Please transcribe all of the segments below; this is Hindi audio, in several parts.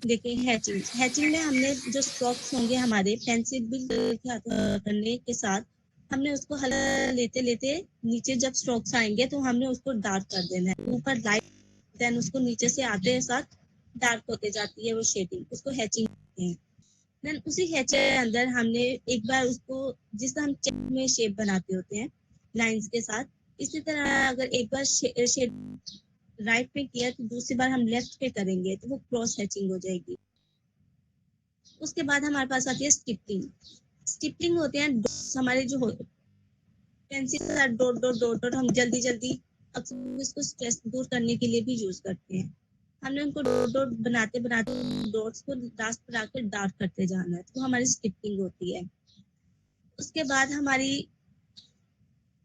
देखिए हैचिंग में हमने जो स्ट्रोक्स होंगे हमारे पेंसिल बिल करने के साथ हमने उसको हल्का लेते लेते नीचे जब स्ट्रोक्स आएंगे तो हमने उसको डार्क कर देना है, ऊपर लाइट देन उसको नीचे से आते हैं साथ डार्क होते जाती है वो शेडिंग, उसको हैचिंग कहते हैं। देन उसी हैच के अंदर हमने एक बार उसको जिस तरह हम चेक में शेप बनाते होते हैं लाइंस के साथ, इसी तरह अगर एक बार शेड राइट पे किया तो दूसरी बार हम लेफ्ट पे करेंगे तो वो क्रॉस हैचिंग हो जाएगी। उसके बाद हमारे पास आती है स्टिपलिंग। स्टिपलिंग होते हैं हमारे जो पेंसिल के साथ डॉट डॉट डॉट डॉट हम जल्दी जल्दी अक्सर इसको स्ट्रेस दूर करने के लिए भी यूज करते हैं। हमने उनको डॉट डॉट बनाते बनाते डॉट्स को लास्ट पर आकर डार्क करते जाना है तो हमारी स्टिपलिंग होती है। उसके बाद हमारी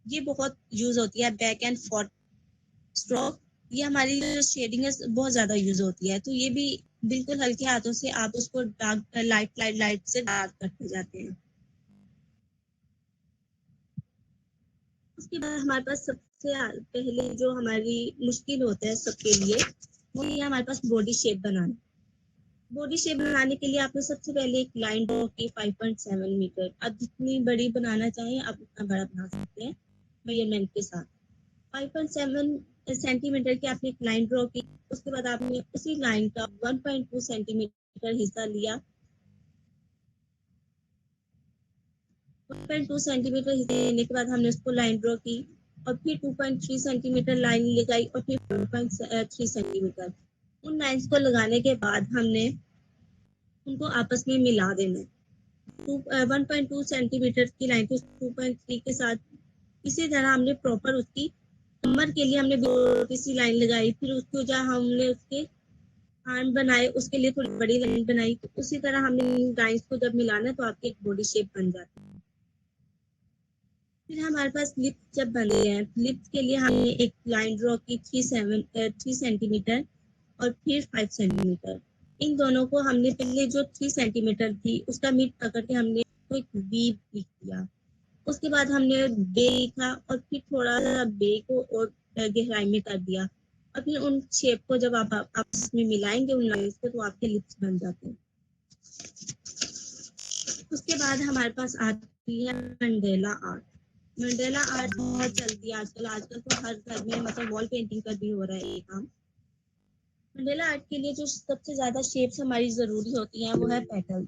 ये बहुत यूज होती है बैक एंड फोर्थ स्ट्रोक। ये हमारी जो शेडिंग है बहुत ज्यादा यूज होती है, तो ये भी बिल्कुल हल्के हाथों से आप उसको डार्क लाइट लाइट लाइट से डार्क करते जाते हैं। उसके बाद हमारे पास सबसे पहले जो हमारी मुश्किल होता है सबके लिए वो ये हमारे पास बॉडी शेप बनाना। बॉडी शेप बनाने के लिए आपने सबसे पहले एक लाइन ड्रॉ की 5.7 मीटर। आप जितनी बड़ी बनाना चाहें आप उतना बड़ा बना सकते हैं मेजरमेंट के साथ। 5.7 सेंटीमीटर की आपने एक लाइन ड्रॉ की, उसके बाद आपने उसी लाइन का 1.2 सेंटीमीटर हिस्सा लिया। 1.2 सेंटीमीटर हिस्सा लेने के बाद हमने उसको लाइन ड्रॉ की और फिर 2.3 सेंटीमीटर लाइन लगाई और फिर 4.3 सेंटीमीटर। उन लाइंस को लगाने के बाद हमने उनको आपस में मिला देना है। 1.2 सेंटीमीटर की लाइन को 2.3 के साथ इसी तरह हमने प्रॉपर उसकी कमर के लिए हमने छोटी सी लाइन लगाई, फिर उसको जहाँ हमने उसके हाथ बनाए उसके लिए थोड़ी बड़ी लाइन बनाई। तो उसी तरह हमने लाइंस को जब मिलाना तो आपकी एक बॉडी शेप बन जाती है। फिर हमारे पास लिप्स जब बन गए हैं, लिप्स के लिए हमने एक लाइन ड्रॉ की 3 सेंटीमीटर और फिर 5 सेंटीमीटर। इन दोनों को हमने पहले जो 3 सेंटीमीटर थी उसका मिड पकड़ के हमने तो एक वी लिख दिया। उसके बाद हमने बे लिखा और फिर थोड़ा सा बे को और गहराई में कर दिया और फिर उन शेप को जब आप आपस में मिलाएंगे उन लाइंस को तो आपके लिप्स बन जाते हैं। उसके बाद हमारे पास आती है मंडेला आर्ट। मंडेला आर्ट बहुत चलती है आजकल, आजकल तो हर घर में मतलब वॉल पेंटिंग का भी हो रहा है ये काम। मंडेला आर्ट के लिए जो सबसे ज्यादा शेप्स हमारी जरूरी होती हैं वो है पेटल।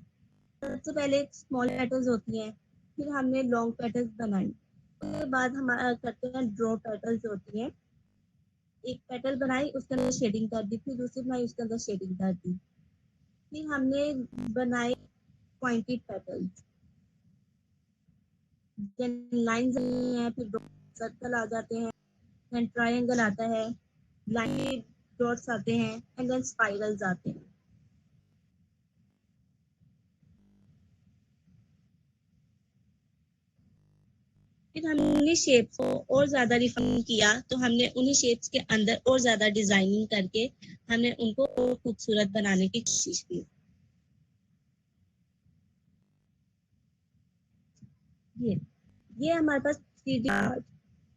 सबसे पहले स्मॉल पेटल्स होती हैं, फिर हमने लॉन्ग पेटल्स बनाई। उसके बाद हमारा करते हैं ड्रॉ पेटल्स होती हैं। एक पेटल बनाई उसके अंदर शेडिंग कर दी, फिर दूसरी बनाई उसके अंदर शेडिंग कर दी, फिर हमने बनाए पॉइंटेड पेटल्स। लाइंस हैं, फिर सर्कल आ जाते हैं, देन ट्रायंगल आता है, लाइन डॉट्स आते हैं एंड देन स्पाइरल्स आते हैं। फिर हमने शेप्स को और ज्यादा रिफाइन किया तो हमने उन्हीं शेप्स के अंदर और ज्यादा डिजाइनिंग करके हमने उनको और खूबसूरत बनाने की कोशिश की। ये हमारे पास 3D आर्ट।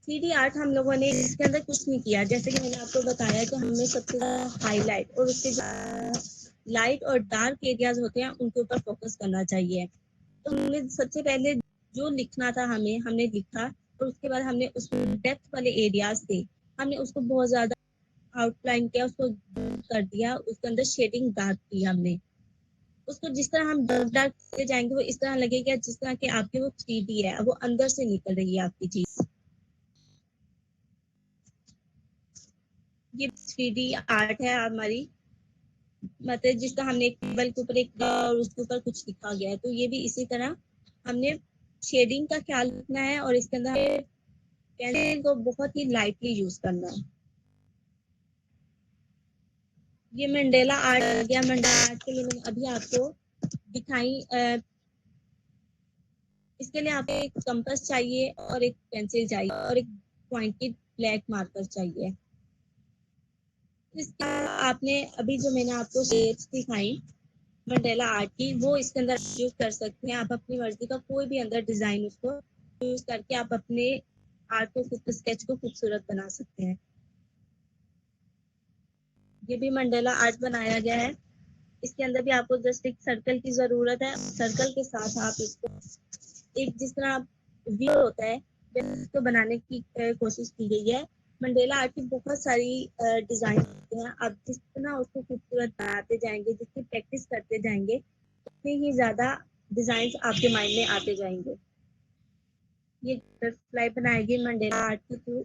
3D आर्ट हम लोगों ने इसके अंदर कुछ नहीं किया, जैसे कि मैंने आपको बताया कि हमें सबसे ज्यादा हाईलाइट और उसके जो लाइट और डार्क एरियाज होते हैं उनके ऊपर फोकस करना चाहिए। तो हमने सबसे पहले जो लिखना था हमें हमने लिखा और उसके बाद हमने उसमें डेप्थ वाले एरियाज थे हमने उसको बहुत ज्यादा आउटलाइन किया, उसको कर दिया, उसके अंदर शेडिंग डार्क की हमने। उसको जिस तरह हम डार्क डार्क करते जाएंगे वो इस तरह लगेगा जिस तरह के आपके वो 3D है, वो अंदर से निकल रही है आपकी चीज। ये 3D आर्ट है हमारी, मतलब जिस तरह हमने एक टेबल के ऊपर एक और उसके ऊपर कुछ लिखा गया है तो ये भी इसी तरह हमने शेडिंग का ख्याल रखना है और इसके अंदर पेंसिल को बहुत ही लाइटली यूज करना है। ये मंडेला आर्ट आ गया। मंडेला आर्ट के लिए मैंने अभी आपको दिखाई। इसके लिए आपको एक कंपास चाहिए और एक पेंसिल चाहिए और एक पॉइंटेड ब्लैक मार्कर चाहिए। इसके आपने अभी जो मैंने आपको शेप्स दिखाई मंडेला आर्ट की वो इसके अंदर यूज कर सकते हैं। आप अपनी मर्जी का कोई भी अंदर डिजाइन उसको यूज करके आप अपने आर्ट को स्केच को खूबसूरत बना सकते हैं। ये भी मंडेला आर्ट बनाया गया है। इसके अंदर भी आपको जस्ट एक सर्कल की जरूरत है। सर्कल के साथ आप इसको एक जिस तरह व्हील होता है तो बनाने की कोशिश की गई है। मंडेला आर्ट की बहुत सारी डिजाइन होते हैं। आप जितना उसको खूबसूरत बनाते जाएंगे, जितनी प्रैक्टिस करते जाएंगे, उतने ही ज्यादा डिजाइन आपके माइंड में आते जाएंगे। ये बटरफ्लाई बनाएगी मंडेला आर्ट के थ्रू।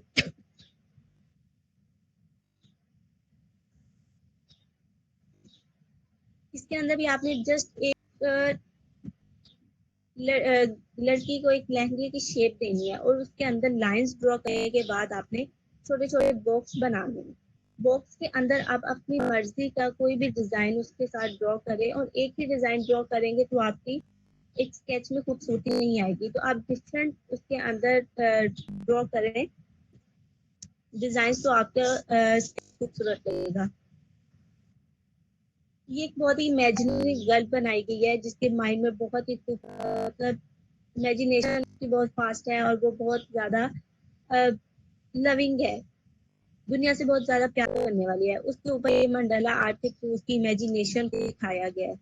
इसके अंदर भी आपने जस्ट एक लड़की को एक लहंगे की शेप देनी है और उसके अंदर लाइंस ड्रॉ करने के बाद आपने छोटे छोटे बॉक्स बनाने हैं। बॉक्स के अंदर आप अपनी मर्जी का कोई भी डिजाइन उसके साथ ड्रॉ करें, और एक ही डिजाइन ड्रॉ करेंगे तो आपकी एक स्केच में खूबसूरती नहीं आएगी। तो आप डिफरेंट उसके अंदर ड्रॉ करें डिजाइन, तो आपका खूबसूरत लगेगा। ये एक बहुत ही इमेजिनरी गर्ल बनाई गई है जिसके माइंड में बहुत ही मतलब इमेजिनेशन की बहुत फास्ट है और वो बहुत ज्यादा लविंग है, दुनिया से बहुत ज्यादा प्यार करने वाली है। उसके ऊपर ये मंडला आर्ट के थ्रू उसकी इमेजिनेशन को दिखाया गया है।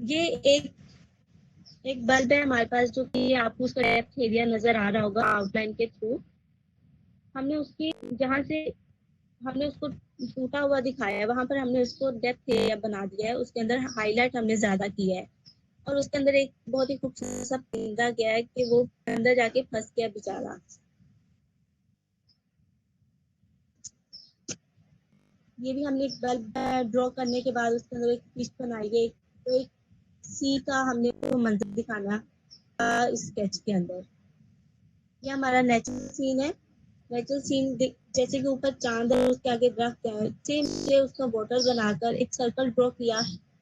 ये एक एक बल्ब है हमारे पास, जो कि आपको उसका डेप्थ एरिया नजर आ रहा होगा आउटलाइन के थ्रू। हमने उसकी जहाँ से हमने उसको टूटा हुआ दिखाया है, वहां पर हमने उसको डेप्थ एरिया बना दिया है। उसके अंदर हाईलाइट हमने ज्यादा किया है और उसके अंदर एक बहुत ही खूबसूरत सा पिंदा गया है कि वो अंदर जाके फंस गया बेचारा। ये भी हमने एक बल्ब ड्रॉ करने के बाद उसके अंदर एक फिश बनाई गई, तो एक सी का हमने वो मंजर दिखाना स्केच के अंदर। ये हमारा नेचुरल सीन है। नेचुरल सीन जैसे कि ऊपर चांद है, उसके आगे दरख्त है, सेम से उसका बॉर्डर बनाकर एक सर्कल ड्रॉ किया।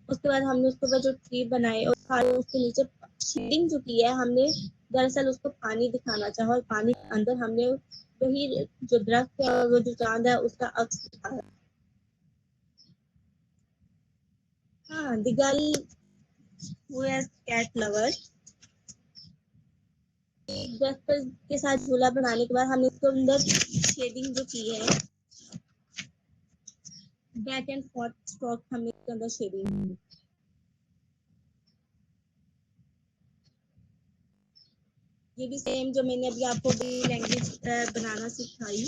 उसके बाद हमने उसके ऊपर जो ट्री बनाए और खाली उसके नीचे शेडिंग जो की है हमने, दरअसल उसको पानी दिखाना चाहा और पानी के अंदर हमने वही जो दरख्त है और वो जो चांद है उसका अक्स दिखाया। हाँ, the girl who has cat lover. दरख्त के साथ झूला बनाने के बाद हमने इसके अंदर शेडिंग जो की है, बैक एंड फोर्थ स्ट्रोक हमने इसके अंदर शेडिंग। ये भी सेम जो मैंने अभी आपको भी लैंग्वेज बनाना सिखाई,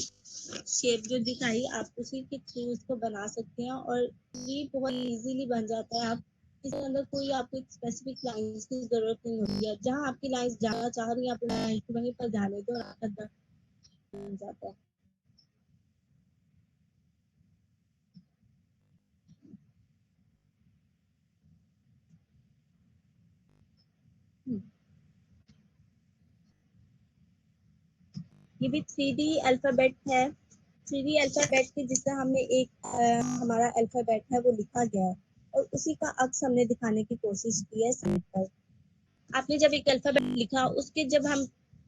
शेप जो दिखाई, आप उसी के थ्रू इसको बना सकते हैं और ये बहुत इजीली बन जाता है। आप इसके अंदर कोई आपको एक स्पेसिफिक लाइंस की जरूरत नहीं होती है। जहाँ आपकी लाइंस जाना चाह रही है आप लाइंस को वहीं पर जाने दो और आपका बन जाता है। हम्म। ये भी 3D अल्फाबेट है। 3D अल्फाबेट के जिससे हमने एक हमारा अल्फाबेट है वो लिखा गया है और उसी का अक्स हमने दिखाने की कोशिश की है साइड पर। आपने जब एक अल्फाबेट लिखा, उसके जब हम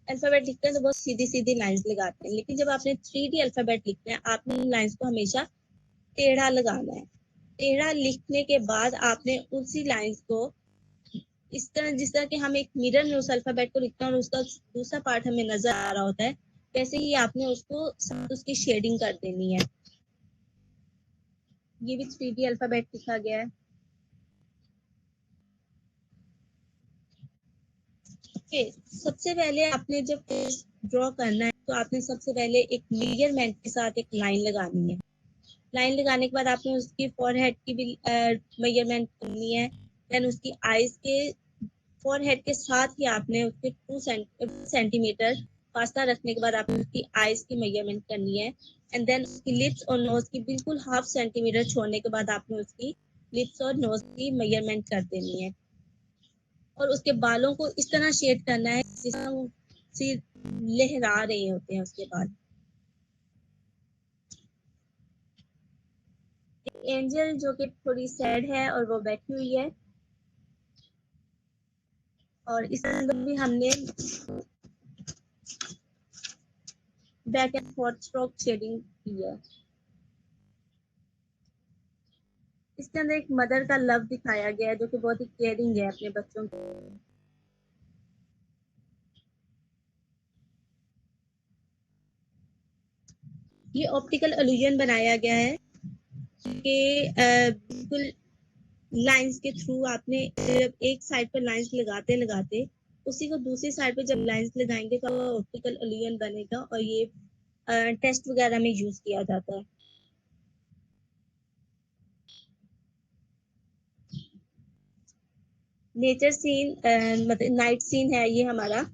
अल्फाबेट लिखते हैं तो बहुत सीधी सीधी लाइंस लगाते हैं, लेकिन जब आपने 3D अल्फाबेट लिखते हैं आपने लाइंस को हमेशा टेढ़ा लगाना है। टेढ़ा लिखने के बाद आपने उसी लाइंस को इस तरह, जिस तरह के हम एक मिरर में उस अल्फाबेट को लिखते हैं और उसका दूसरा पार्ट हमें नजर आ रहा होता है, वैसे ही आपने उसको उसकी शेडिंग कर देनी है। ये भी 3D अल्फाबेट लिखा गया है। ओके, सबसे पहले आपने जब ड्रॉ करना है तो आपने सबसे पहले एक मेजरमेंट के साथ एक लाइन लगानी है। लाइन लगाने के बाद आपने उसकी फॉरहेड की भी मेजरमेंट करनी है। देन उसकी आईज के फॉरहेड के साथ ही आपने उसके 2 सेंटीमीटर फासला रखने के बाद आपने उसकी आईज की मेजरमेंट करनी है। एंड देन उसकी लिप्स और नोज की बिल्कुल 0.5 सेंटीमीटर छोड़ने के बाद आपने उसकी लिप्स और नोज की मेजरमेंट कर देनी है। और उसके बालों को इस तरह शेड करना है जिस तरह वो सिर लहरा रहे होते हैं उसके बाद। एंजल जो कि थोड़ी सैड है और वो बैठी हुई है, और इस अंदर भी हमने back and forth stroke shading की है। इसके अंदर एक मदर का लव दिखाया गया है जो कि बहुत ही केयरिंग है अपने बच्चों को। ये ऑप्टिकल इल्यूजन बनाया गया है कि बिल्कुल लाइंस के थ्रू आपने एक साइड पर लाइंस लगाते लगाते उसी को दूसरी साइड पे जब लाइंस लगाएंगे तो ऑप्टिकल इल्यूजन बनेगा और ये टेस्ट वगैरह में यूज किया जाता है। नेचर सीन मतलब नाइट सीन है ये हमारा।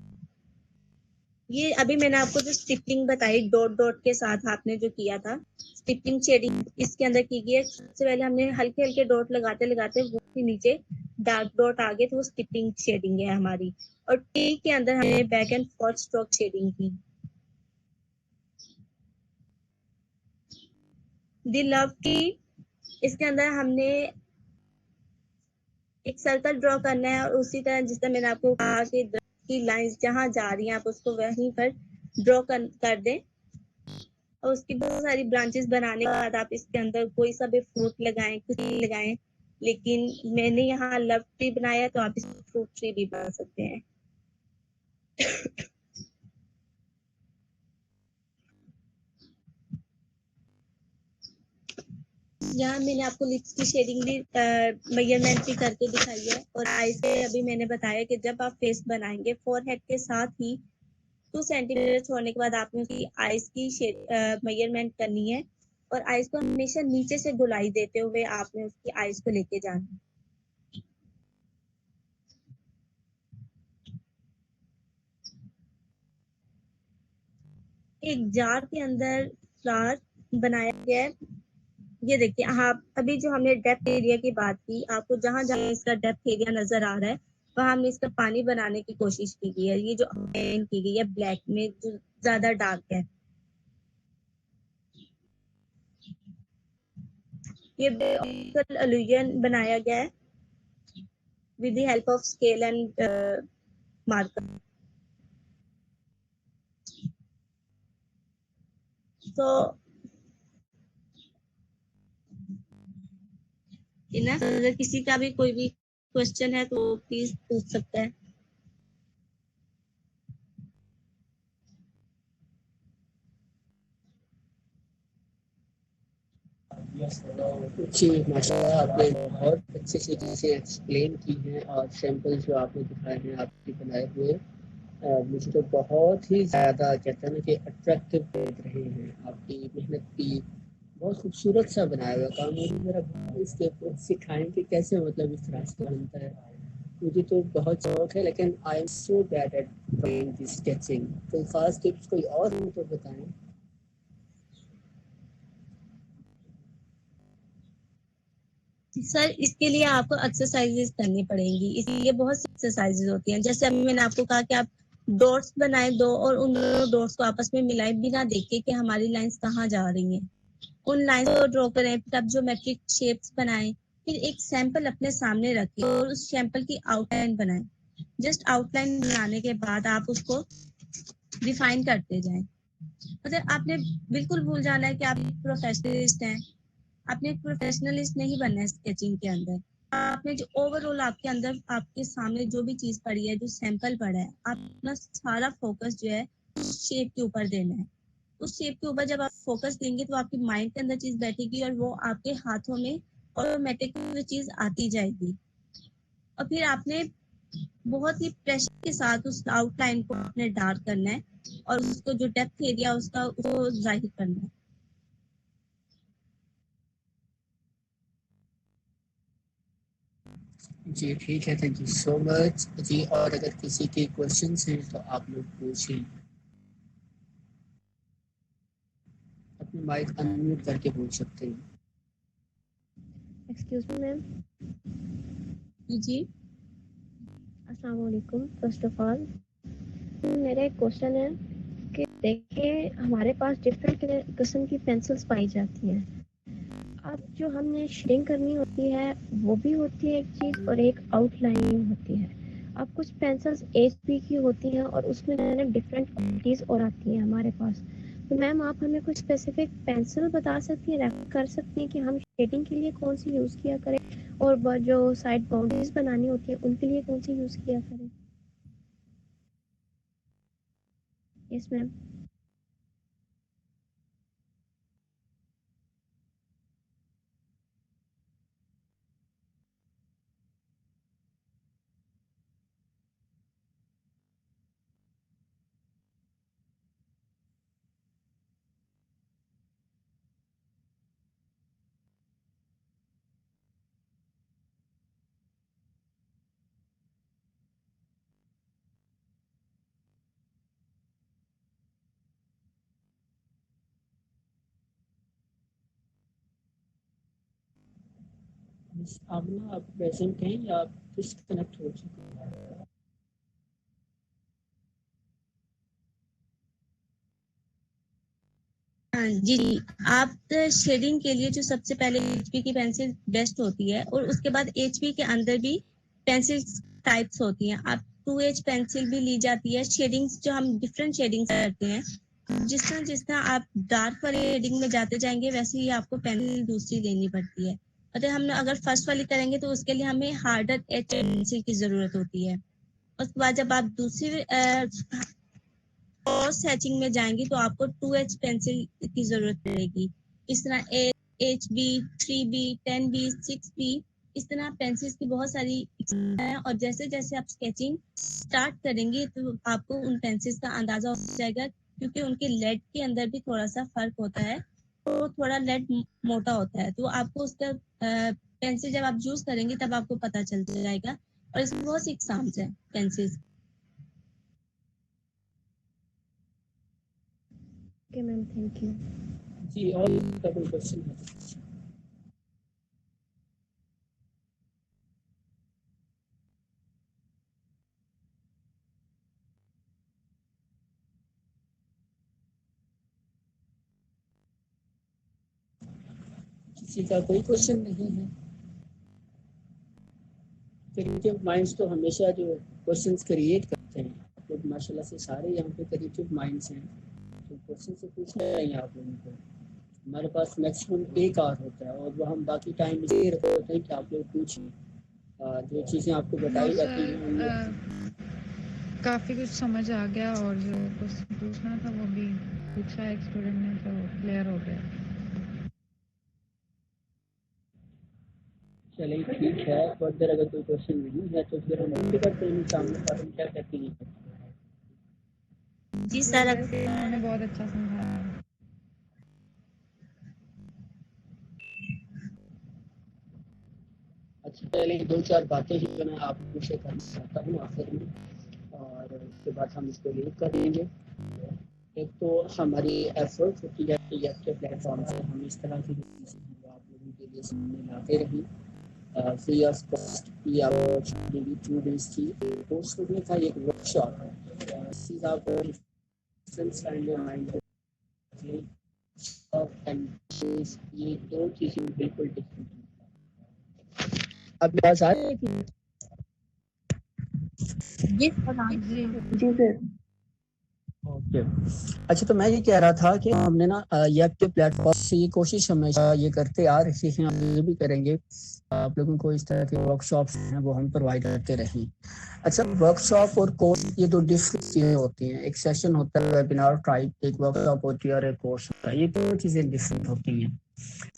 ये अभी मैंने आपको जो स्टिपलिंग बताई डॉट डॉट के साथ आपने जो किया था स्टिपलिंग शेडिंग इसके अंदर की गई है। सबसे पहले हमने हल्के हल्के डॉट लगाते लगाते वो नीचे डार्क डॉट आ गए तो वो स्टिपलिंग शेडिंग है हमारी। और टी के अंदर हमने back and forth stroke shading की। दी लव की इसके अंदर हमने एक सर्कल ड्रॉ करना है और उसी तरह जिस तरह मैंने आपको कहा कि लाइंस जहां जा रही हैं आप उसको वहीं पर ड्रॉ कर दें और उसकी बहुत सारी ब्रांचेस बनाने के बाद आप इसके अंदर कोई सा भी फ्रूट लगाएं कुछ भी लगाएं। लेकिन मैंने यहाँ लव ट्री बनाया तो आप इसको फ्रूट ट्री भी बना सकते हैं। यहाँ मैंने आपको लिप्स की शेडिंग भी मेजरमेंट भी करके दिखाई है। और आईज पे अभी मैंने बताया कि जब आप फेस बनाएंगे फोरहेड के साथ ही 2 सेंटीमीटर छोड़ने के बाद आपने उसकी आईज की मेजरमेंट करनी है और आईज को हमेशा नीचे से गोलाई देते हुए आपने उसकी आईज को लेके जाना है। एक जार के अंदर फ्लावर बनाया गया है। ये देखिए आप अभी जो हमने डेप्थ एरिया की बात की आपको जहां जहां इसका डेप्थ एरिया नजर आ रहा है वहां हमने इसका पानी बनाने की कोशिश की गई है। ये जो की गई है ब्लैक में जो ज्यादा डार्क है ये इल्यूजन बनाया गया है with the help of scale and marker. So enough अगर किसी का भी कोई भी क्वेश्चन है तो प्लीज पूछ सकते हैं। जी माशाल्लाह आपने बहुत अच्छे से चीज़ें एक्सप्लेन की हैं और सैंपल जो आपने दिखाए हैं आपके बनाए हुए मुझे तो बहुत ही ज़्यादा कहते हैं ना कि अट्रैक्टिव लग रहे हैं। आपकी मेहनत की बहुत खूबसूरत सा बनाया हुआ काम मुझे ज़रा इसके ऊपर सिखाएं कि कैसे मतलब इस तरह से बनता है। मुझे तो बहुत शौक है लेकिन I am so bad at drawing this sketching. कोई खास टिप्स कोई और हो तो बताएं। सर इसके लिए आपको एक्सरसाइजेस करनी पड़ेंगी। इसलिए बहुत सी एक्सरसाइजेस होती हैं। जैसे अभी मैंने आपको कहा कि आप डॉट्स बनाए दो और उन दोनों डॉट्स को आपस में मिलाए बिना देखे कि हमारी लाइंस कहाँ जा रही हैं। उन लाइंस को ड्रॉ करें फिर आप ज्योमेट्रिक शेप्स बनाएं। फिर एक सैंपल अपने सामने रखें और उस सैंपल की आउटलाइन बनाएं। जस्ट आउटलाइन बनाने के बाद आप उसको डिफाइन करते जाएं। मतलब आपने बिल्कुल भूल जाना है कि आप एक प्रोफेशनलिस्ट हैं। आपने एक प्रोफेशनलिस्ट नहीं बनना है स्केचिंग के अंदर। आपने जो ओवरऑल आपके अंदर आपके सामने जो भी चीज पड़ी है जो सैंपल पड़ा है आप अपना सारा फोकस जो है उस शेप के ऊपर देना है। उस शेप के ऊपर जब आप फोकस देंगे तो आपके माइंड के अंदर चीज बैठेगी और वो आपके हाथों में ऑटोमेटिक वो चीज आती जाएगी। और फिर आपने बहुत ही प्रेशर के साथ उस आउटलाइन को आपने डार्क करना है और उसको जो डेप्थ एरिया उसका उसको जाहिर करना है। जी ठीक है, थैंक यू सो मच जी। और अगर किसी के क्वेश्चंस हैं तो आप लोग पूछें। अपने माइक अनम्यूट करके पूछ सकते हैं। Excuse me ma'am. जी अस्सलाम वालेकुम। फर्स्ट ऑफ ऑल मेरा एक क्वेश्चन है कि देखिए हमारे पास डिफरेंट किस्म की पेंसिल्स पाई जाती हैं। अब जो हमने शेडिंग करनी होती है वो भी होती है एक चीज़ और एक आउटलाइनिंग होती है। अब कुछ पेंसिल्स एचपी की होती हैं और उसमें डिफरेंट क्वालिटीज़ और आती हैं हमारे पास। तो मैम आप हमें कुछ स्पेसिफिक पेंसिल बता सकती हैं, रेफर कर सकती हैं कि हम शेडिंग के लिए कौन सी यूज़ किया करें और जो साइड बाउंड्रीज बनानी होती है उनके लिए कौन सी यूज़ किया करें। Yes ma'am. आप ना आप प्रेजेंट हैं या आप डिस्कनेक्ट हो चुके हैं? हाँ जी, आप शेडिंग के लिए जो सबसे पहले एचबी की पेंसिल बेस्ट होती है, और उसके बाद एचबी के अंदर भी पेंसिल टाइप्स होती हैं। आप 2H पेंसिल भी ली जाती है। शेडिंग्स जो हम डिफरेंट शेडिंग्स करते हैं, जिस तरह जिस तरह आप डार्क वाले शेडिंग में जाते जाएंगे, वैसे ही आपको पेंसिल दूसरी लेनी पड़ती है। अगर फर्स्ट वाली करेंगे तो उसके लिए हमें हार्डर एच पेंसिल की जरूरत होती है। उसके बाद जब आप दूसरी क्रॉस हैचिंग में जाएंगी तो आपको 2H पेंसिल की जरूरत पड़ेगी। इस तरह HB, 3B, 10B, 6B, इस तरह पेंसिल्स की बहुत सारी हैं, और जैसे जैसे आप स्केचिंग स्टार्ट करेंगे तो आपको उन पेंसिल्स का अंदाजा हो जाएगा, क्योंकि उनके लेड के अंदर भी थोड़ा सा फर्क होता है। तो थोड़ा लेड मोटा होता है, तो आपको उसका पेंसिल जब आप यूज करेंगे तब आपको पता चल जाएगा। और इसमें बहुत सी एग्जाम्स हैं pencils. Okay ma'am, thank you. जी, और कोई क्वेश्चन है? किसी का कोई क्वेश्चन नहीं है? क्रिएटिव माइंड्स तो हमेशा जो क्वेश्चंस क्रिएट करते हैं, आप लोग माशाल्लाह से सारे यहाँ पे क्रिएटिव माइंड्स हैं, तो क्वेश्चन से पूछना चाहिए आप लोगों को। हमारे पास मैक्सिमम एक आवर होता है, और वो हम बाकी टाइम इसलिए रखते होते हैं कि आप लोग पूछें। जो चीज़ें आपको बताई जाती हैं काफ़ी कुछ समझ आ गया, और जो कुछ पूछना था वो भी पूछा एक स्टूडेंट ने, तो क्लियर हो गया। चलिए ठीक है। फर्दर अगर कोई क्वेश्चन नहीं है तो फिर हम उम्मीद करते हैं सामने का हम क्या कहते हैं। जी सर, उन्होंने बहुत अच्छा समझाया। अच्छा, पहले 2-4 बातें ही मैं आपको शेयर करना चाहता हूँ आखिर में, और उसके बाद हम इसको लीव कर देंगे। एक तो हमारी एफर्ट होती है कि आपके प्लेटफॉर्म से हम इस तरह की चीज़ें जो आप लोगों के लिए सामने लाते रहें। फ्री ऑफ कॉस्ट की अपॉर्चुनिटी 2 डेज की कोर्स करने का एक वर्कशॉप है। चीज़ आप difference kind of mind and ये दो चीज़ें बिल्कुल डिफरेंट हैं। अब बात आ रही है कि जी सर। ओके। अच्छा, तो मैं ये कह रहा था कि हमने ना ये आपके प्लेटफॉर्म से ये कोशिश हमेशा ये करते आ रहे हैं, हम ये भी करेंगे, आप लोगों को इस तरह के वर्कशॉप्स हैं वो हम प्रोवाइड करते रहें। अच्छा, वर्कशॉप और कोर्स ये दो डिफरेंट चीज़ें होती हैं। एक सेशन होता है वेबिनार टाइप, एक वर्कशॉप होती है और एक कोर्स होता है। ये दो चीज़ें डिफरेंट होती हैं।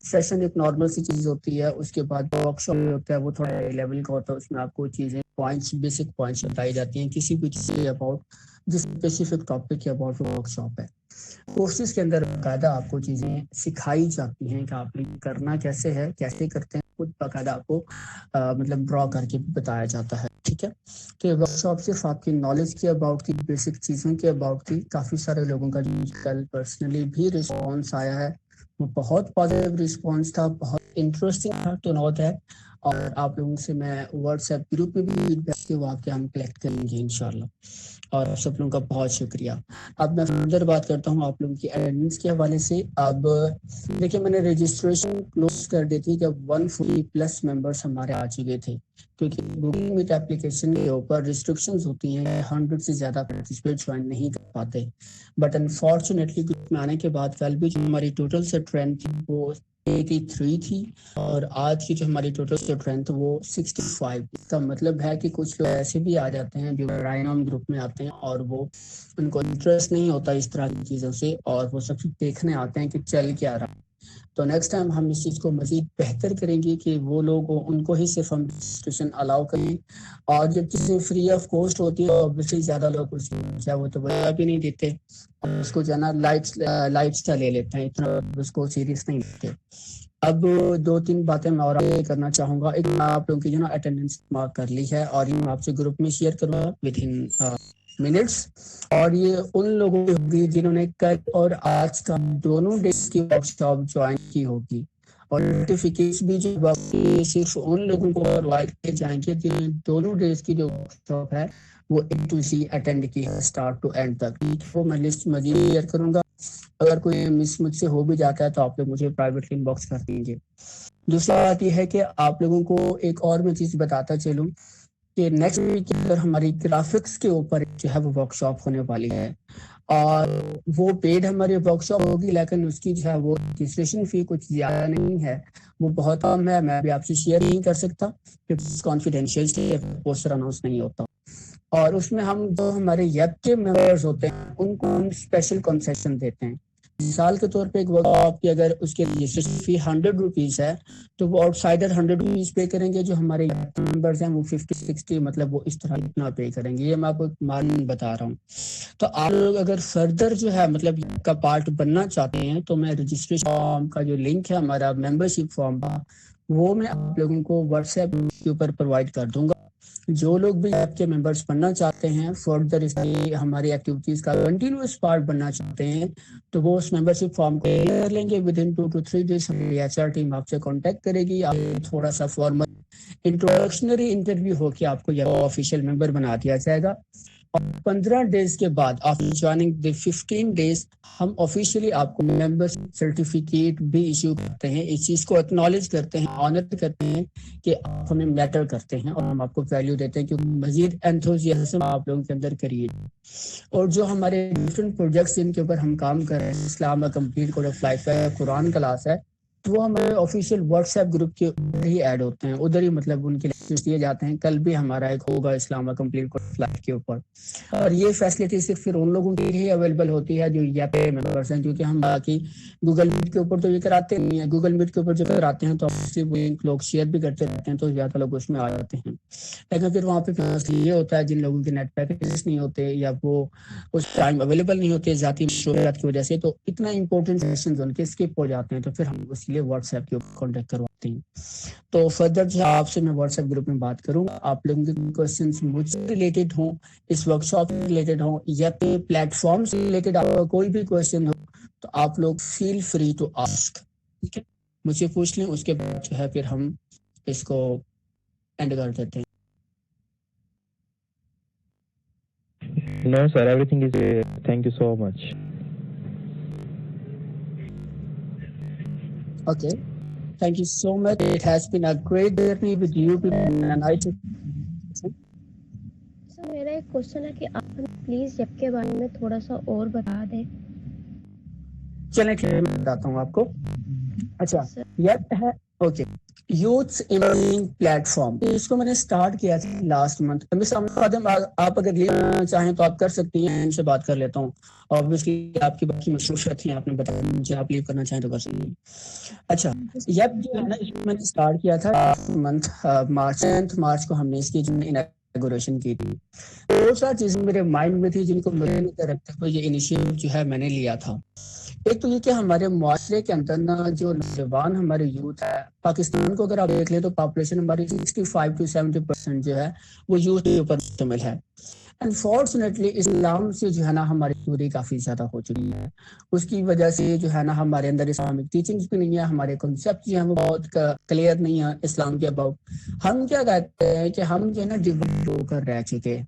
सेशन एक नॉर्मल सी चीज़ होती है, उसके बाद वर्कशॉप होता है वो थोड़ा लेवल का होता है, उसमें आपको चीज़ें पॉइंट्स, बेसिक पॉइंट्स बताई जाती हैं किसी भी चीज़ के अबाउट, जिस स्पेसिफिक टॉपिक के अबाउट वर्कशॉप है। कोर्सेज के अंदर बाकायदा आपको चीज़ें सिखाई जाती हैं कि आपने करना कैसे है, कैसे करते हैं, खुद बाकायदा आपको मतलब ड्रॉ करके बताया जाता है। ठीक है, तो ये वर्कशॉप सिर्फ आपकी नॉलेज के अबाउट थी, बेसिक चीज़ों के अबाउट थी। काफ़ी सारे लोगों का जो कल पर्सनली भी रिस्पॉन्स आया है वो बहुत पॉजिटिव रिस्पॉन्स था, बहुत इंटरेस्टिंग था टू नो दैट। और आप लोगों से मैं व्हाट्सएप ग्रुप में भी फीडबैक के वाक़े हम कलेक्ट करेंगे इंशाल्लाह। और आप सब लोगों का बहुत शुक्रिया। अब मैं फर्दर बात करता हूँ आप लोगों की अटेंडेंस के हवाले से। अब देखिए, मैंने रजिस्ट्रेशन क्लोज कर दी थी जब 140+ मेंबर्स हमारे आ चुके थे, क्योंकि गूगल मीट एप्लीकेशन के ऊपर रिस्ट्रिक्शंस होती हैं, 100 से ज़्यादा पार्टिसिपेट ज्वाइन नहीं कर पाते। बट अनफॉर्चुनेटली ग्रुप में आने के बाद कल भी जो हमारी टोटल स्ट्रेंथ थी वो 83 थी, और आज की जो हमारी टोटल स्ट्रेंथ वो 65। इसका मतलब है कि कुछ लोग ऐसे भी आ जाते हैं जो राइनॉम ग्रुप में आते हैं और वो उनको इंटरेस्ट नहीं होता इस तरह की चीज़ों से, और वो सब देखने आते हैं कि चल क्या रहा। तो नेक्स्ट टाइम हम इस चीज़ को मज़ीद बेहतर करेंगे कि वो लोग उनको ही सिर्फ हम रजिस्ट्रेशन अलाउ करें। और जब चीज़ें फ्री ऑफ कॉस्ट होती है ऑब्वियसली ज़्यादा लोग उसको वो तो बता भी नहीं देते, उसको जाना लाइट सा ले लेते हैं, इतना उसको सीरियस नहीं लेते। अब 2-3 बातें मैं और करना चाहूँगा। एक, आप लोगों की जो ना अटेंडेंस मार्क कर ली है और ये मैं आपसे ग्रुप में शेयर करूँगा विद इन मिनट्स, और ये उन लोगों की होगी जिन्होंने कल और आज का दोनों डेज की वर्कशॉप ज्वाइन की होगी। और सर्टिफिकेट्स भी जो बाकी सिर्फ उन लोगों को प्रोवाइड किए जाएंगे जिन दोनों डेज की जो वर्कशॉप है वो A to Z अटेंड की है स्टार्ट टू एंड तक। वो मैं लिस्ट मजीद शेयर करूंगा, अगर कोई मिस मुझसे हो भी जाता है तो आप लोग मुझे प्राइवेटली इनबॉक्स कर दीजिए। दूसरी बात यह है कि आप लोगों को एक और मैं चीज बताता चलूं कि नेक्स्ट वीक के अंदर हमारी ग्राफिक्स के ऊपर जो है वो वर्कशॉप होने वाली है और वो पेड हमारी वर्कशॉप होगी, लेकिन उसकी जो है वो रजिस्ट्रेशन फी कुछ ज्यादा नहीं है, वो बहुत कम है। मैं भी आपसे शेयर नहीं कर सकता क्योंकि कॉन्फिडेंशियल पोस्टर अनाउंस नहीं होता। और उसमें हम जो हमारे ऐप के मेंबर्स होते हैं उनको हम स्पेशल कंसेशन देते हैं। मिसाल के तौर पे एक वर्कशॉप की अगर उसकी रजिस्ट्रेशन फी 100 रुपीज है तो वो आउटसाइडर 100 रुपीज पे करेंगे, जो हमारे मेंबर्स हैं वो 50-60 मतलब वो इस तरह इतना पे करेंगे। ये मैं आपको मान बता रहा हूँ। तो आप लोग अगर फर्दर जो है मतलब का पार्ट बनना चाहते हैं तो मैं रजिस्ट्रेशन फॉर्म का जो लिंक है हमारा मेंबरशिप फॉर्म का वो मैं आप लोगों को व्हाट्सएप के ऊपर प्रोवाइड कर दूंगा। जो लोग भी आपके मेंबर्स बनना चाहते हैं, फर्दर इसकी हमारी एक्टिविटीज का कंटिन्यूअस पार्ट बनना चाहते हैं, तो वो उस मेंबरशिप फॉर्म को कर लेंगे। विद इन 2 to 3 डेज हमारी HR टीम आपसे कांटेक्ट करेगी, आप थोड़ा सा फॉर्मल इंट्रोडक्शनरी इंटरव्यू होकर आपको यह ऑफिशियल मेंबर बना दिया जाएगा। और 15 डेज के बाद आफ्टर ज्वाइनिंग द 15 डेज हम ऑफिशियली आपको मेंबर सर्टिफिकेट भी इश्यू करते हैं। इस चीज को एक्नॉलेज करते हैं, ऑनर करते हैं कि आप हमें मैटर करते हैं और हम आपको वैल्यू देते हैं, क्योंकि मजीद एंथुसियाज्म आप लोगों के अंदर करिए। और जो हमारे डिफरेंट प्रोजेक्ट्स जिनके ऊपर हम काम कर रहे हैं, इस्लाम कंप्लीट कोड ऑफ लाइफ है, कुरान क्लास है, तो वो हमारे ऑफिशियल व्हाट्सएप ग्रुप के उधर ही ऐड होते हैं, उधर ही मतलब उनके लेक्चर्स दिए जाते हैं। कल भी हमारा एक होगा इस्लाम कंप्लीट कोड ऑफ लाइफ के ऊपर। और ये फैसिलिटी सिर्फ फिर उन लोगों के लिए अवेलेबल होती है जो या पे मेंबर्स हैं, क्योंकि हम बाकी गूगल मीट के ऊपर तो ये कराते नहीं है। गूगल मीट के ऊपर जो कराते हैं तो वो लोग शेयर भी करते रहते हैं तो ज्यादा लोग उसमें आ जाते हैं। लेकिन फिर वहाँ पे ये होता है जिन लोगों के नेट पैकेजेस नहीं होते या वो उस टाइम अवेलेबल नहीं होते जाती मसरूफियत की वजह से, तो इतना इंपॉर्टेंट सेशंस उनके स्किप हो जाते हैं, तो फिर हम इसलिए व्हाट्सएप के ऊपर कॉन्टेक्ट करवाते हैं। तो फर्दर जो आपसे मैं व्हाट्सएप ग्रुप में बात करूंगा, आप लोगों के क्वेश्चंस मुझसे रिलेटेड हो, इस वर्कशॉप से रिलेटेड हो या फिर प्लेटफॉर्म से रिलेटेड आपका कोई भी क्वेश्चन हो तो आप लोग फील फ्री टू आस्क। ठीक है, मुझे पूछ लें, उसके बाद जो है फिर हम इसको एंड कर देते हैं। No, sir, everything is thank you so much. Okay, thank you so much. It has been a great journey with you and I sir मेरा एक क्वेश्चन है कि आप प्लीज ऐप के बारे में थोड़ा सा और बता दें। चलें ठीक है, मैं बताता हूँ आपको। अच्छा, यह है ओके यूथ इमर्जिंग प्लेटफॉर्म, इसको मैंने स्टार्ट किया था लास्ट मंथ। आप अगर लेना चाहें तो आप कर सकती हैं, इनसे बात कर लेता हूँ। ऑब्वियसली आपकी बाकी मसरूफियत थी, आपने बताया, मुझे आप लीव करना चाहें तो कर सकती हैं। अच्छा, यह जो है ना इसको मैंने स्टार्ट किया था लास्ट मंथ मार्च को हमने इसकी इनॉग्रेशन की थी। बहुत सारी चीजें मेरे माइंड में थी जिनको मुझे नहीं रखते हुए ये इनिशिएटिव जो है मैंने लिया था। एक तो ये कि हमारे मुआशरे के अंदर ना जो नौजवान हमारे यूथ है, पाकिस्तान को अगर आप देख लें तो पॉपुलेशन हमारी 65 to 70% जो है वो यूथ के ऊपर मुश्तमिल है। अनफॉर्चुनेटली इस्लाम से जो है ना हमारी दूरी काफी ज्यादा हो चुकी है। उसकी वजह से जो है ना हमारे अंदर इस्लामिक टीचिंग्स भी नहीं है, हमारे कॉन्सेप्ट जो है वो बहुत क्लियर नहीं है इस्लाम के अबाउट। हम क्या कहते हैं कि हम जो है ना डिवाइड होकर रह चुके हैं।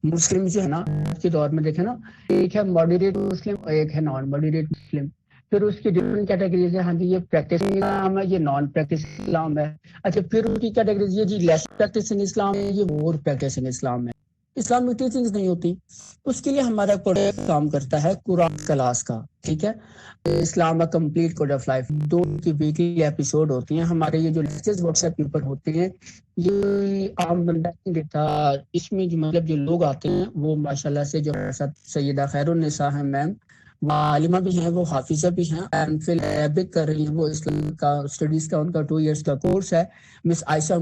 मुस्लिम जो है ना आज के दौर में देखें ना, एक है मॉडरेट मुस्लिम और एक है नॉन मॉडरेट मुस्लिम। फिर उसकी डिफरेंट कैटेगरीज है, हाँ जी ये प्रैक्टिसिंग इस्लाम है, ये नॉन प्रैक्टिसिंग इस्लाम है। अच्छा, फिर उसकी कैटेगरीज ये जी लेस प्रैक्टिसिंग इस्लाम है, ये मोर प्रैक्टिसिंग इस्लाम है। इस्लामिक टीचिंग्स नहीं होती। उसके लिए हमारा प्रोडक्ट काम करता है कुरान क्लास का। ठीक है, इस्लाम कंप्लीट कोड ऑफ लाइफ 2 की वीकली एपिसोड होती हैं हमारे। ये जो लेक्चर्स व्हाट्सएप के ऊपर होते हैं ये आम बंदा नहीं देता। इसमें जो मतलब जो लोग आते हैं वो माशाल्लाह से जो हमारे साथ सैयदा खैरुन्निसा है मैम, वो आलिमा भी हैं, वो हाफिजा भी हैं, एमफिल अरबिक कर रही हैं। वो इस्लाम का स्टडीज का उनका 2 इयर्स का कोर्स है। मिस आयशा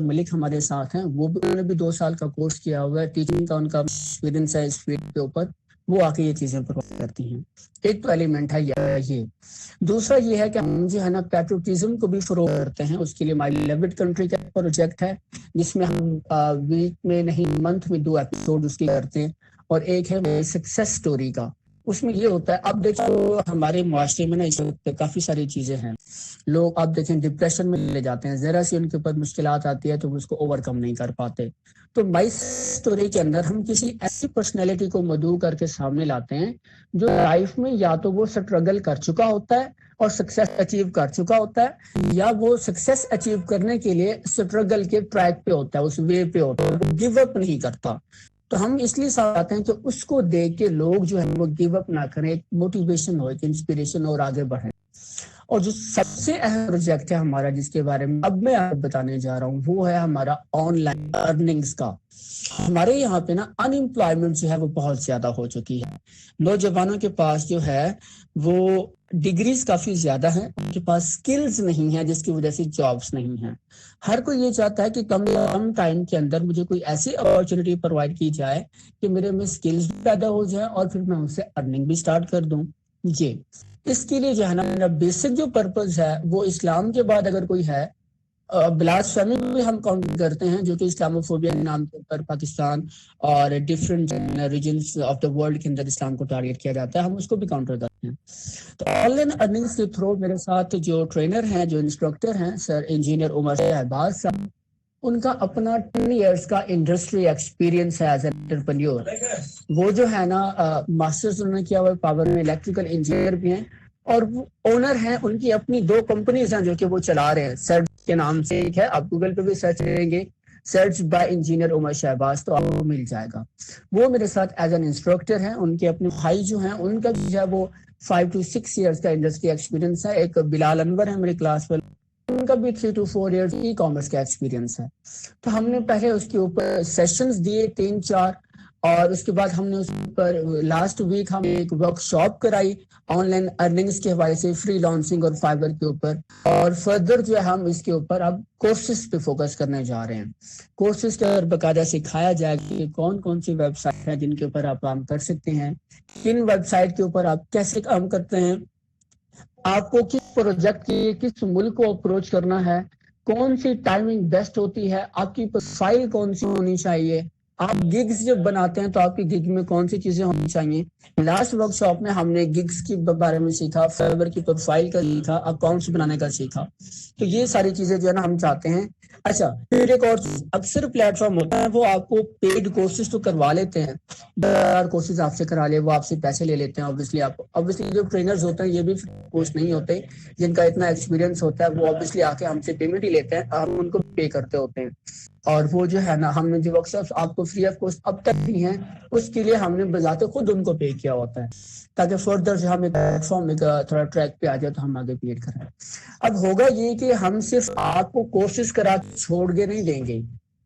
मलिक हमारे साथ हैं, वो भी उन्होंने भी 2 साल का कोर्स किया हुआ है टीचिंग का उनका विदिन साइंस फील्ड के ऊपर। वो आके ये चीजें प्रोवाइड करती हैं। एक तो एलिमेंट है ये। दूसरा ये है कि हम जो है ना पैट्रियोटिज्म को भी फरोग करते हैं। उसके लिए माय बिलव्ड कंट्री का प्रोजेक्ट है जिसमें हम वीक में नहीं मंथ में 2 एपिसोड उसकी करते हैं। और एक है सक्सेस स्टोरी का, उसमें ये होता है, अब देखो हमारे मुआशरे में ना इस वक्त काफी सारी चीजें हैं। लोग आप देखें डिप्रेशन में ले जाते हैं, जरा सी उनके ऊपर मुश्किलात आती है तो वो उसको ओवरकम नहीं कर पाते। तो माई स्टोरी के अंदर हम किसी ऐसी पर्सनैलिटी को मदऊ करके सामने लाते हैं जो लाइफ में या तो वो स्ट्रगल कर चुका होता है और सक्सेस अचीव कर चुका होता है, या वो सक्सेस अचीव करने के लिए स्ट्रगल के ट्रैक पे होता है, उस वे पे होता है, वो गिव अप नहीं करता। तो हम इसलिए चाहते हैं कि उसको देख के लोग जो है वो गिव अप ना करें, एक मोटिवेशन हो, एक इंस्पिरेशन और आगे बढ़े। और जो सबसे अहम प्रोजेक्ट है हमारा जिसके बारे में अब मैं आपको बताने जा रहा हूँ वो है हमारा ऑनलाइन अर्निंग्स का। हमारे यहाँ पे ना अनएम्प्लॉयमेंट जो है वो बहुत ज्यादा हो चुकी है। नौजवानों के पास जो है वो डिग्रीज काफी ज्यादा है, उनके पास स्किल्स नहीं है जिसकी वजह से जॉब्स नहीं है। हर कोई ये चाहता है कि कम से कम टाइम के अंदर मुझे कोई ऐसी अपॉर्चुनिटी प्रोवाइड की जाए कि मेरे में स्किल्स भी पैदा हो जाए और फिर मैं उनसे अर्निंग भी स्टार्ट कर दूं। ये इसके लिए जो है ना मेरा बेसिक जो पर्पस है वो इस्लाम के बाद अगर कोई है, ब्लास्फेमी भी हम काउंट करते हैं जो कि इस्लामोफोबिया के नाम के ऊपर पाकिस्तान और different regions of the world के अंदर इस्लाम को टारगेट किया जाता है, हम उसको भी काउंटर करते हैं। तो ऑनलाइन अर्निंग्स के थ्रू मेरे साथ जो ट्रेनर हैं, जो इंस्ट्रक्टर हैं, सर इंजीनियर उमर शहबाज साहब, उनका अपना 10 इयर्स का इंडस्ट्री एक्सपीरियंस है एज एंटरप्रेन्योर। वो जो है ना मास्टर्स उन्होंने किया हुआ पावर में, इलेक्ट्रिकल इंजीनियर भी हैं और वो ओनर हैं, उनकी अपनी 2 कंपनीज हैं जो कि वो चला रहे हैं। सर्च के नाम से एक है, आप गूगल पे भी सर्च करेंगे search by engineer Umar Shahbaz तो आपको मिल जाएगा। वो मेरे साथ एज एन इंस्ट्रक्टर हैं। उनके अपने भाई जो हैं उनका जो है वो 5 to 6 इयर्स का इंडस्ट्री एक्सपीरियंस है। एक बिलाल अनवर है मेरी क्लास में, उनका भी 3 to 4 इयर्स ई कॉमर्स का एक्सपीरियंस है। तो हमने पहले उसके ऊपर सेशंस दिए 3-4 और उसके बाद हमने उस पर लास्ट वीक हम एक वर्कशॉप कराई ऑनलाइन अर्निंग्स के हवाले से, फ्री लॉन्चिंग और फाइबर के ऊपर। और फर्दर जो है हम इसके ऊपर अब कोर्सेज पे फोकस करने जा रहे हैं। कोर्सेज के अंदर बकायदा सिखाया जाएगा कि कौन कौन सी वेबसाइट है जिनके ऊपर आप काम कर सकते हैं, किन वेबसाइट के ऊपर आप कैसे काम करते हैं, आपको किस प्रोजेक्ट के किस मुल्क को अप्रोच करना है, कौन सी टाइमिंग बेस्ट होती है, आपकी प्रोफाइल कौन सी होनी चाहिए, आप गिग्स जब बनाते हैं तो आपकी गिग में कौन सी चीजें होनी चाहिए। लास्ट वर्कशॉप में हमने गिग्स के बारे में सीखा, फाइवर की प्रोफाइल का सीखा, अकाउंट्स बनाने का सीखा। तो ये सारी चीजें जो है ना हम चाहते हैं। अच्छा, फिर एक और अक्सर प्लेटफॉर्म होता है वो आपको पेड कोर्सेज तो करवा लेते हैं, कोर्सेज आपसे करा ले, वो आपसे पैसे ले लेते हैं। ऑब्वियसली जो ट्रेनर्स होते हैं ये भी कोर्स नहीं होते, जिनका इतना एक्सपीरियंस होता है वो ऑब्वियसली आके हमसे पेमेंट ही लेते हैं, हम उनको पे करते होते हैं। और वो जो है ना हमने जो वर्कशॉप्स आपको फ्री ऑफ कॉस्ट अब तक दी हैं उसके लिए हमने बजाते खुद उनको पे किया होता है, ताकि फर्दर जो हम एक प्लेटफॉर्म में थोड़ा ट्रैक पे आ जाए तो हम आगे पेड करें। अब होगा ये कि हम सिर्फ आपको कोर्सेज करा छोड़ के नहीं देंगे।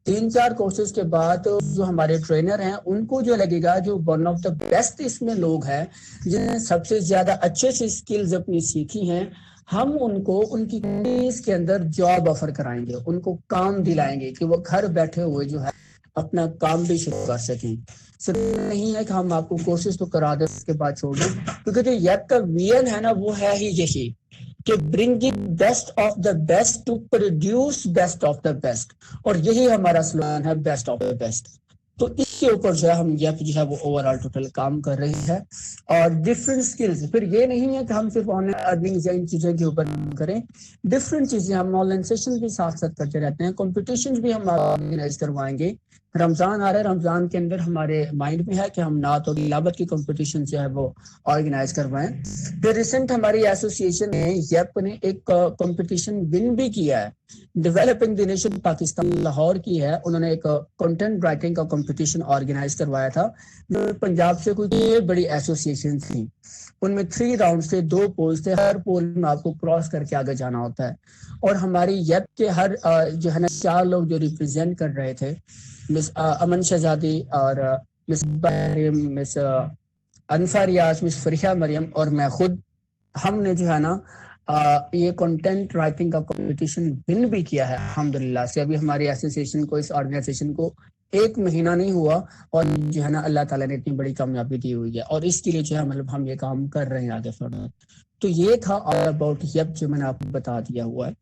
3-4 कोर्सेज के बाद जो हमारे ट्रेनर हैं उनको जो लगेगा जो वन ऑफ द बेस्ट इसमें लोग हैं, जिन्हें सबसे ज्यादा अच्छे से स्किल्स अपनी सीखी हैं, हम उनको उनकी कंपनीज के अंदर जॉब ऑफर कराएंगे, उनको काम दिलाएंगे कि वो घर बैठे हुए जो है अपना काम भी शुरू कर सकें। सिर्फ नहीं है कि हम आपको कोर्सेज तो करा दें उसके बाद छोड़ दें, क्योंकि जो YEP का विजन है ना वो है ही यही कि bringing best of the best to produce best of the best, और यही हमारा स्लोगन है, बेस्ट ऑफ द बेस्ट। तो इसके ऊपर जो है हम YEP जो है वो ओवरऑल टोटल काम कर रही है। और डिफरेंट स्किल्स, फिर ये नहीं है कि हम सिर्फ ऑनलाइन अर्निंग या इन चीजों के ऊपर करें, डिफरेंट चीजें हम ऑनलाइन सेशन भी साथ साथ करते रहते हैं, कॉम्पिटिशन भी हम ऑर्गेनाइज करवाएंगे। रमजान आ रहा है, रमजान के अंदर हमारे माइंड में है कि हम नात और तिलावत की कंपटीशन जो है वो ऑर्गेनाइज करवाएं। फिर रिसेंट हमारी एसोसिएशन ने YEP ने एक कंपटीशन विन भी किया है, developing the nation Pakistan Lahore की है। उन्होंने एक कंटेंट राइटिंग का कंपटीशन ऑर्गेनाइज करवाया था जो पंजाब से कोई बड़ी एसोसिएशन थी। उनमें 3 राउंड थे, 2 पोल्स थे, हर पोल में आपको क्रॉस करके आगे जाना होता है। और हमारी YEP के हर जो है ना 4 लोग जो रिप्रेजेंट कर रहे थे, मिस अमन शहजादी और मिस मरियम, मिस अनफा रियाज, मिस फरिया मरियम और मैं खुद, हमने जो है ना ये कंटेंट राइटिंग का कंपटीशन विन भी किया है अल्हम्दुलिल्लाह से। अभी हमारी एसोसिएशन को, इस ऑर्गेनाइजेशन को 1 महीना नहीं हुआ और जो है ना अल्लाह ताला ने इतनी बड़ी कामयाबी दी हुई है, और इसके लिए जो है मतलब हम ये काम कर रहे हैं आगे फर्दर। तो ये था ऑल अबाउट YEP जो मैंने आपको बता दिया हुआ है।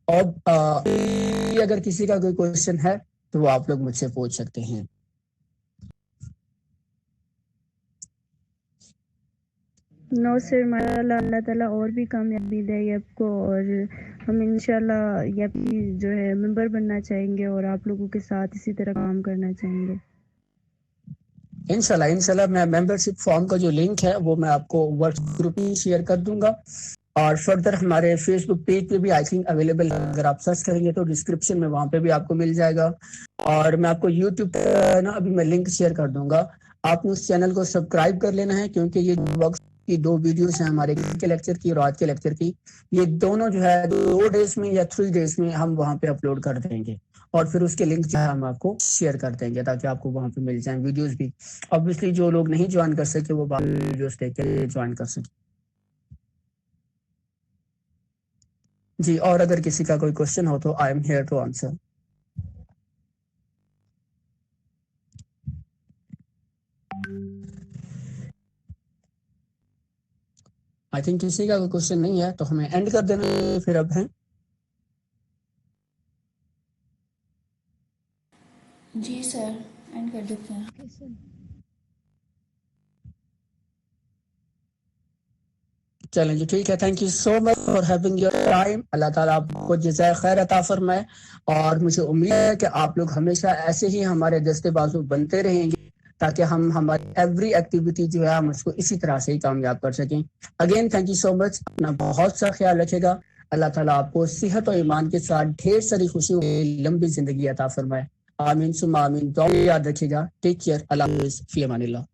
और अगर किसी का कोई क्वेश्चन है तो वो आप लोग मुझसे पूछ सकते हैं। नो सर, माशाल्लाह, अल्लाह ताला और भी कामयाबी दे ये आपको, और हम इंशाल्लाह ये आपकी जो है मेंबर बनना चाहेंगे और आप लोगों के साथ इसी तरह काम करना चाहेंगे। इंशाल्लाह मैं मेंबरशिप फॉर्म का जो लिंक है वो मैं आपको व्हाट्सएप ग्रुप में शेयर कर दूंगा, और फर्दर हमारे फेसबुक पेज पे भी आई थिंक अवेलेबल है, अगर आप सर्च करेंगे तो डिस्क्रिप्शन में वहाँ पे भी आपको मिल जाएगा। और मैं आपको यूट्यूब पे ना अभी मैं लिंक शेयर कर दूंगा, आपने उस चैनल को सब्सक्राइब कर लेना है, क्योंकि ये वक्त की 2 वीडियोस हैं हमारे के लेक्चर की और आज के लेक्चर की, ये दोनों जो है 2 डेज में या 3 डेज में हम वहाँ पे अपलोड कर देंगे, और फिर उसके लिंक जो है हम आपको शेयर कर देंगे ताकि आपको वहाँ पे मिल जाए वीडियोस भी। ऑब्वियसली जो लोग नहीं ज्वाइन कर सके वो बाद में वीडियोस देख के ज्वाइन कर सके। जी, और अगर किसी का कोई क्वेश्चन हो तो I am here to answer. I think किसी का कोई क्वेश्चन नहीं है तो हमें एंड कर देना फिर अब है। जी सर, एंड कर देते हैं। Okay sir. चलें जी, ठीक है, thank you so much for having your time. अल्लाह ताला आपको जज़ाए खैर अता फरमाए, और मुझे उम्मीद है कि आप लोग हमेशा ऐसे ही हमारे दस्ते बाजू बनते रहेंगे ताकि हम हमारी एवरी एक्टिविटी जो है हम उसको इसी तरह से ही कामयाब कर सकें। Again thank you so much, अपना बहुत सा ख्याल रखेगा। अल्लाह ताला आपको सेहत और ईमान के साथ ढेर सारी खुशी और लंबी जिंदगी अता फरमाए। आमीन सुम्मा आमीन। दुआ में याद रखिएगा। Take care. अल्लाह हाफिज़। फी अमानिल्लाह।